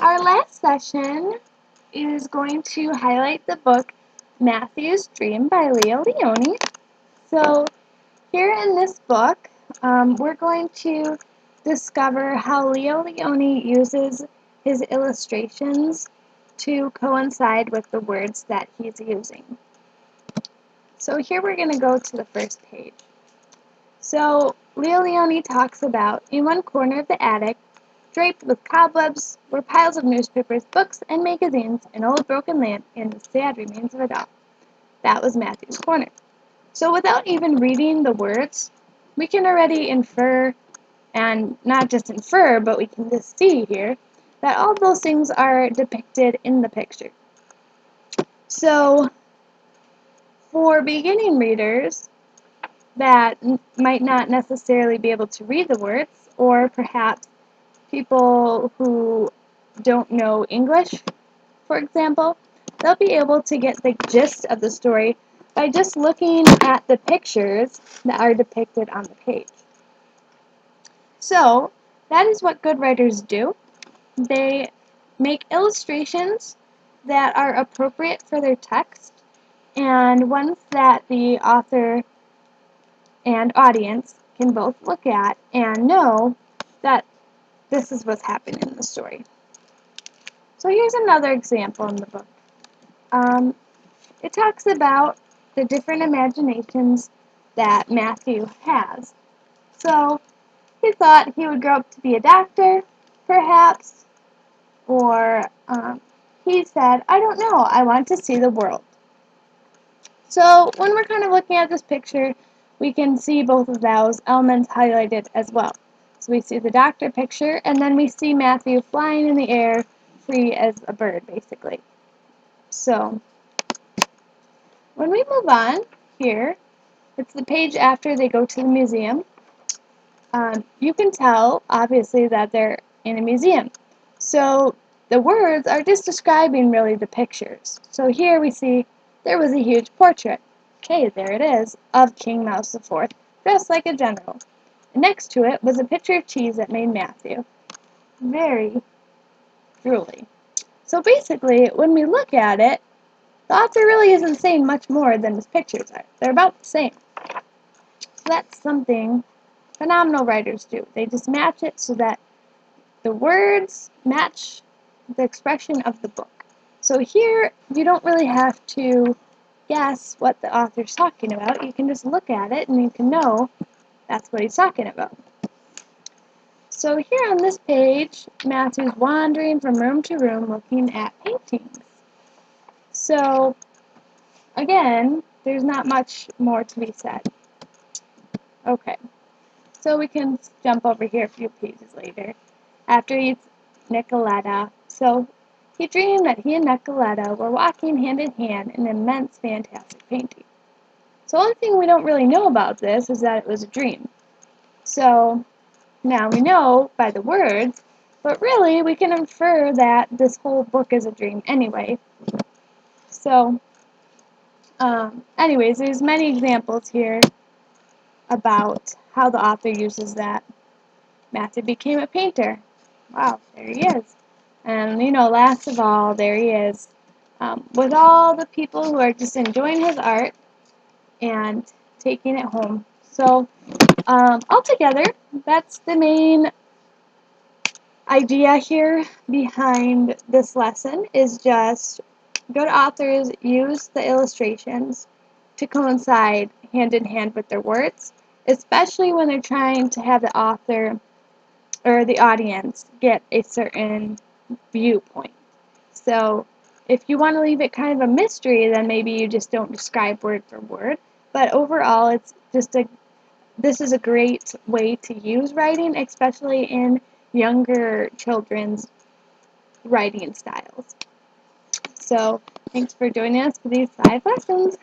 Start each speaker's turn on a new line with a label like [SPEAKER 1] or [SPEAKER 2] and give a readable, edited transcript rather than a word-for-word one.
[SPEAKER 1] Our last session is going to highlight the book Matthew's Dream by Lionni. So here in this book, we're going to discover how Lionni uses his illustrations to coincide with the words that he's using. So here we're going to go to the first page. So Lionni talks about, in one corner of the attic, draped with cobwebs, were piles of newspapers, books, and magazines, an old broken lamp, and the sad remains of a doll. That was Matthew's corner. So without even reading the words, we can already infer, and not just infer, but we can just see here, that all those things are depicted in the picture. So for beginning readers that might not necessarily be able to read the words, or perhaps people who don't know English, for example, they'll be able to get the gist of the story by just looking at the pictures that are depicted on the page. So, that is what good writers do. They make illustrations that are appropriate for their text, and ones that the author and audience can both look at and know that this is what's happening in the story. So here's another example in the book. It talks about the different imaginations that Matthew has. So he thought he would grow up to be a doctor, perhaps, or he said, I don't know, I want to see the world. So when we're kind of looking at this picture, we can see both of those elements highlighted as well. So we see the doctor picture, and then we see Matthew flying in the air, free as a bird, basically. So when we move on here, it's the page after they go to the museum. You can tell, obviously, that they're in a museum. So the words are just describing, really, the pictures. So here we see there was a huge portrait. Okay, there it is, of King Mouse IV, dressed like a general. And next to it was a pitcher of cheese that made Matthew very drooly. So basically, when we look at it, the author really isn't saying much more than his pictures are. They're about the same. So that's something phenomenal writers do. They just match it so that the words match the expression of the book. So here, you don't really have to guess what the author's talking about. You can just look at it and you can know that's what he's talking about. So here on this page, Matthew's wandering from room to room looking at paintings. So again, there's not much more to be said. Okay, so we can jump over here a few pages later. After he eats Nicoletta, so he dreamed that he and Nicoletta were walking hand in hand in an immense, fantastic painting. So the only thing we don't really know about this is that it was a dream. So now we know by the words, but really we can infer that this whole book is a dream anyway. So, anyways, there's many examples here about how the author uses that. Matthew became a painter. Wow, there he is. And, last of all, there he is, with all the people who are just enjoying his art and taking it home. So, altogether, that's the main idea here behind this lesson, is just good authors use the illustrations to coincide hand in hand with their words, especially when they're trying to have the author or the audience get a certain viewpoint. So if you want to leave it kind of a mystery, then maybe you just don't describe word for word. But overall, it's just this is a great way to use writing, especially in younger children's writing styles. So thanks for joining us for these 5 lessons.